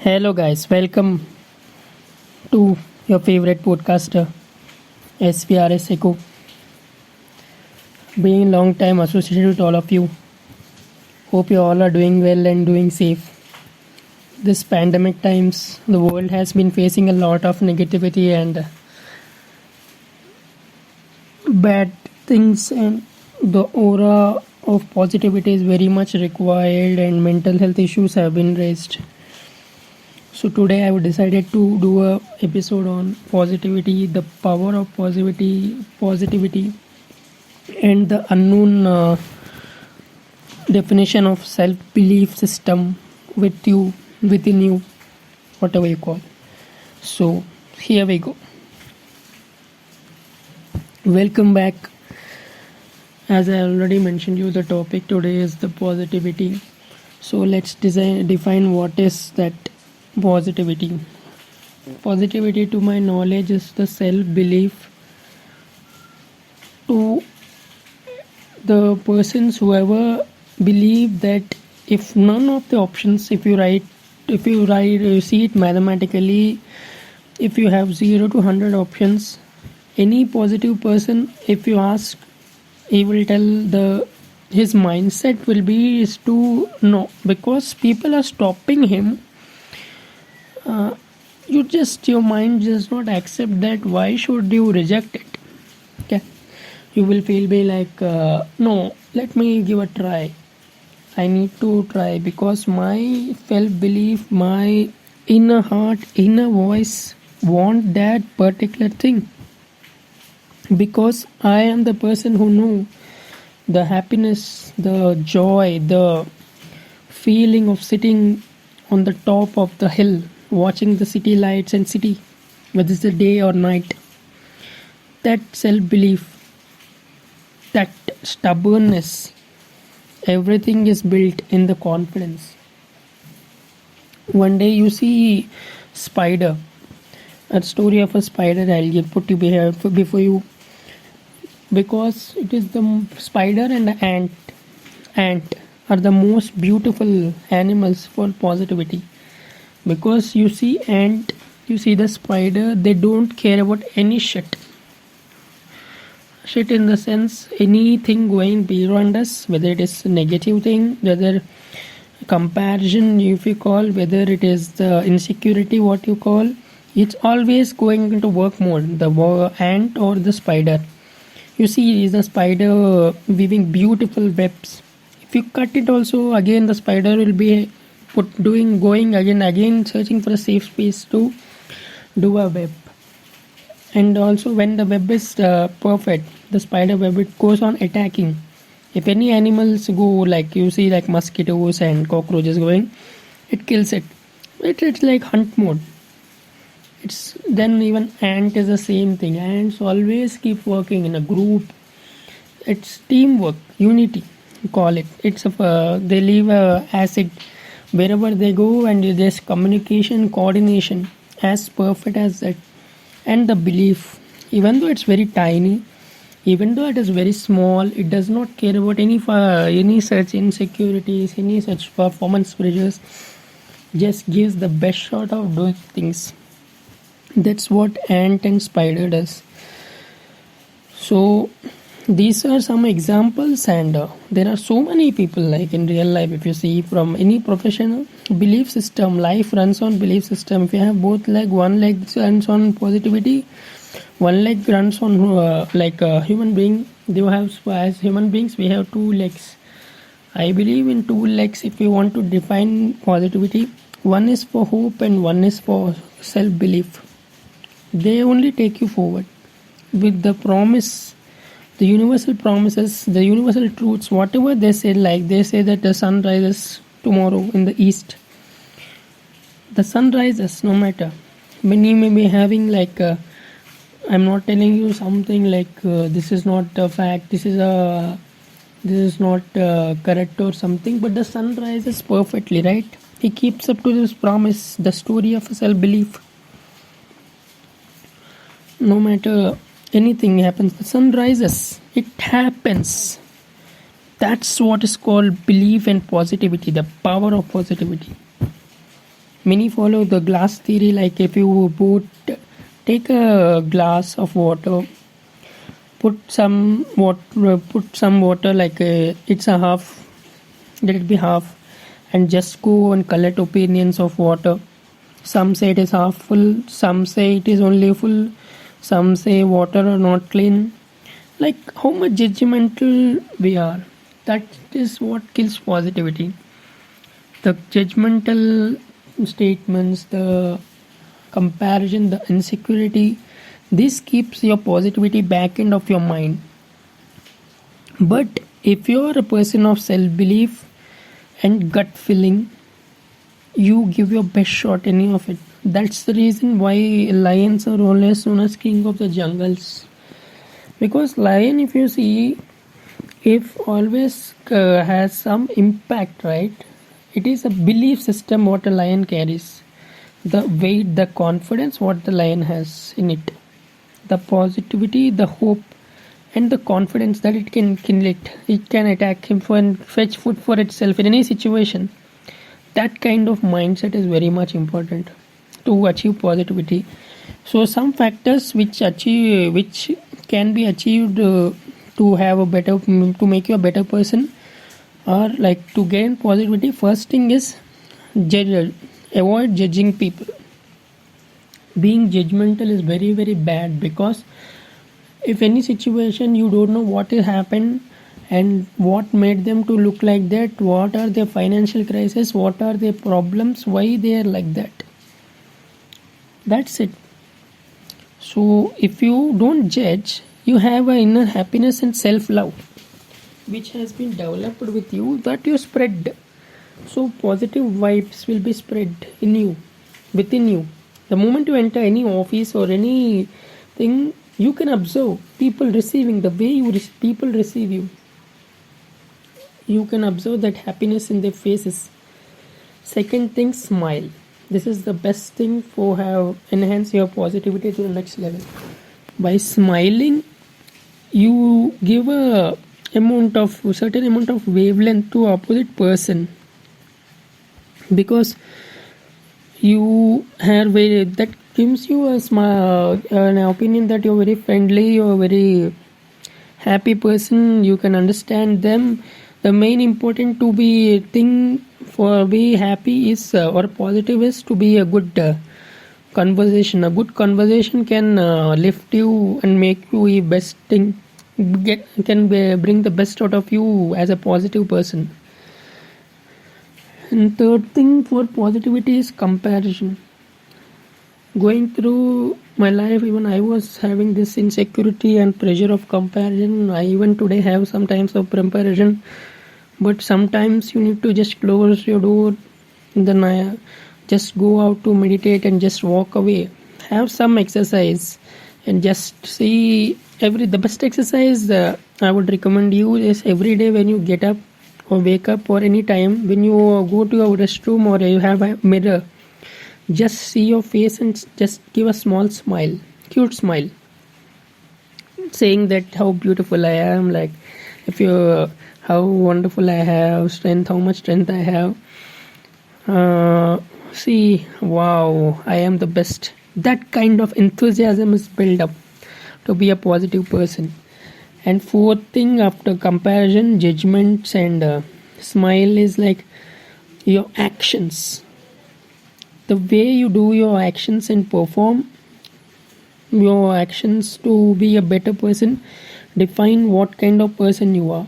Hello, guys. Welcome to your favorite podcaster, SPRS Echo. Being long time associated with all of you. Hope you all are doing well and doing safe. This pandemic times, the world has been facing a lot of negativity and bad things, and the aura of positivity is very much required, and mental health issues have been raised. So today I decided to do a episode on positivity, the power of positivity, and the unknown definition of self-belief system within you, whatever you call. So here we go. Welcome back. As I already mentioned you, the topic today is the positivity. So let's define what is that positivity. Positivity, to my knowledge, is the self-belief to the persons who ever believe that if none of the options, if you see it mathematically, if you have 0 to 100 options, any positive person, if you ask, he will tell his mindset will be is to no, because people are stopping him. Your mind does not accept that. Why should you reject it? Okay, you will be like, no, let me give a try. I need to try because my self-belief, my inner heart, inner voice want that particular thing. Because I am the person who know the happiness, the joy, the feeling of sitting on the top of the hill, watching the city lights and city, whether it's the day or night. That self-belief, that stubbornness, everything is built in the confidence. One day you see spider, a story of a spider I'll put you before you, because it is the spider and the ant are the most beautiful animals for positivity. Because you see ant, you see the spider, they don't care about any shit in the sense anything going beyond us, whether it is a negative thing, whether comparison if you call, whether it is the insecurity what you call, it's always going into work mode, the ant or the spider. You see is the spider weaving beautiful webs. If you cut it also, again the spider will be going again searching for a safe space to do a web. And also when the web is perfect, the spider web, it goes on attacking. If any animals go, like you see like mosquitoes and cockroaches going, it kills it. It's like hunt mode. It's then even ant is the same thing. Ants always keep working in a group. It's teamwork, unity, you call it. It's they leave a acid wherever they go, and there's communication, coordination as perfect as that. And the belief, even though it's very tiny, even though it is very small, it does not care about any such insecurities, any such performance pressures. Just gives the best shot of doing things. That's what ant and spider does. So these are some examples, and there are so many people, like in real life, if you see from any professional belief system, life runs on belief system. If you have both leg, one leg runs on positivity, one leg runs on like a human being. They have, as human beings, we have two legs. I believe in two legs. If you want to define positivity, one is for hope and one is for self-belief. They only take you forward with the promise, the universal promises, the universal truths, whatever they say. Like they say that the sun rises tomorrow in the east. The sun rises no matter. Many may be having like I'm not telling you something like this is not a fact, this is not correct or something, but the sun rises perfectly, right? He keeps up to this promise, the story of self-belief. No matter anything happens, the sun rises, it happens. That's what is called belief and positivity, the power of positivity. Many follow the glass theory, like if you take a glass of water, put some water, like it's a half, let it be half, and just go and collect opinions of water. Some say it is half full, some say it is only full, some say water are not clean. Like how much judgmental we are. That is what kills positivity. The judgmental statements, the comparison, the insecurity, this keeps your positivity back end of your mind. But if you are a person of self belief and gut feeling, you give your best shot any of it. That's the reason why lions are always known as king of the jungles. Because lion, if you see, if always has some impact, right? It is a belief system what a lion carries, the weight, the confidence what the lion has in it, the positivity, the hope, and the confidence that it can kill it can attack him for and fetch food for itself in any situation. That kind of mindset is very much important to achieve positivity. So some factors which can be achieved to have a better, to make you a better person, or like to gain positivity. First thing is avoid judging people. Being judgmental is very very bad, because if any situation you don't know what has happened and what made them to look like that, what are their financial crisis, what are their problems, why they are like that. That's it. So if you don't judge, you have an inner happiness and self-love which has been developed with you, that you spread. So positive vibes will be spread in you, within you. The moment you enter any office or anything, you can observe people receiving, the way people receive you. You can observe that happiness in their faces. Second thing, smile. This is the best thing for have enhance your positivity to the next level. By smiling, you give a certain amount of wavelength to opposite person, because you have that gives you a smile, an opinion that you're very friendly, you're a very happy person, you can understand them. The main important to be thing for be happy is or positive is to be a good conversation. A good conversation can lift you and make you a best thing, bring the best out of you as a positive person. And third thing for positivity is comparison. Going through my life, even I was having this insecurity and pressure of comparison. I even today have some times of comparison, but sometimes you need to just close your door, and then just go out to meditate and just walk away. Have some exercise and just see the best exercise I would recommend you is every day when you get up or wake up, or any time when you go to your restroom or you have a mirror, just see your face and just give a small smile, cute smile, saying that how beautiful I am, like if you how wonderful I have strength, how much strength I have, see, wow, I am the best. That kind of enthusiasm is built up to be a positive person. And fourth thing after comparison, judgments, and smile is like your actions. The way you do your actions and perform your actions to be a better person define what kind of person you are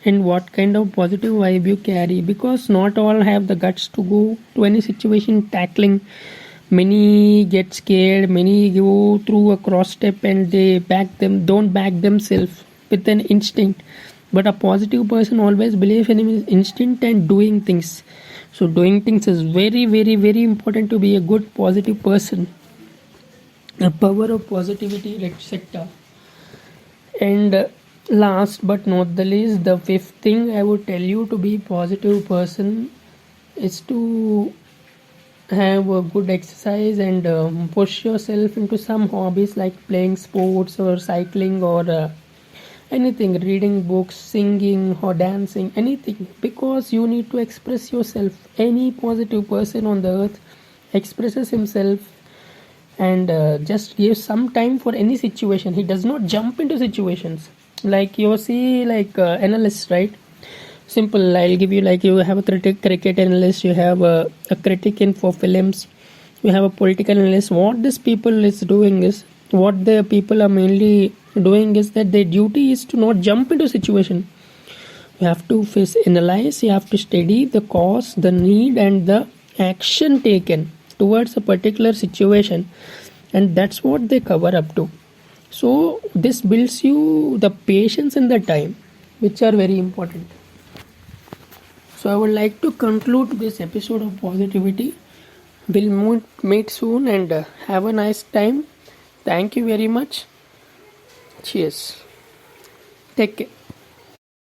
and what kind of positive vibe you carry, because not all have the guts to go to any situation tackling. Many get scared, many go through a cross step and they don't back themselves with an instinct. But a positive person always believes in his instinct and doing things. So doing things is very very very important to be a good positive person. The power of positivity, etc. And last but not the least, the fifth thing I would tell you to be positive person is to have a good exercise and push yourself into some hobbies like playing sports or cycling or anything, reading books, singing or dancing, anything, because you need to express yourself. Any positive person on the earth expresses himself and just gives some time for any situation. He does not jump into situations. Like you see, like analysts, right? Simple, I'll give you, like you have a cricket analyst, you have a critic in for films, you have a political analyst. What this people is doing is, what the people are mainly doing is that their duty is to not jump into situation. You have to face, analyze, you have to study the cause, the need and the action taken towards a particular situation, and that's what they cover up to. So this builds you the patience and the time, which are very important. So I would like to conclude this episode of positivity. We'll meet soon and have a nice time. Thank you very much. Cheers. Take care.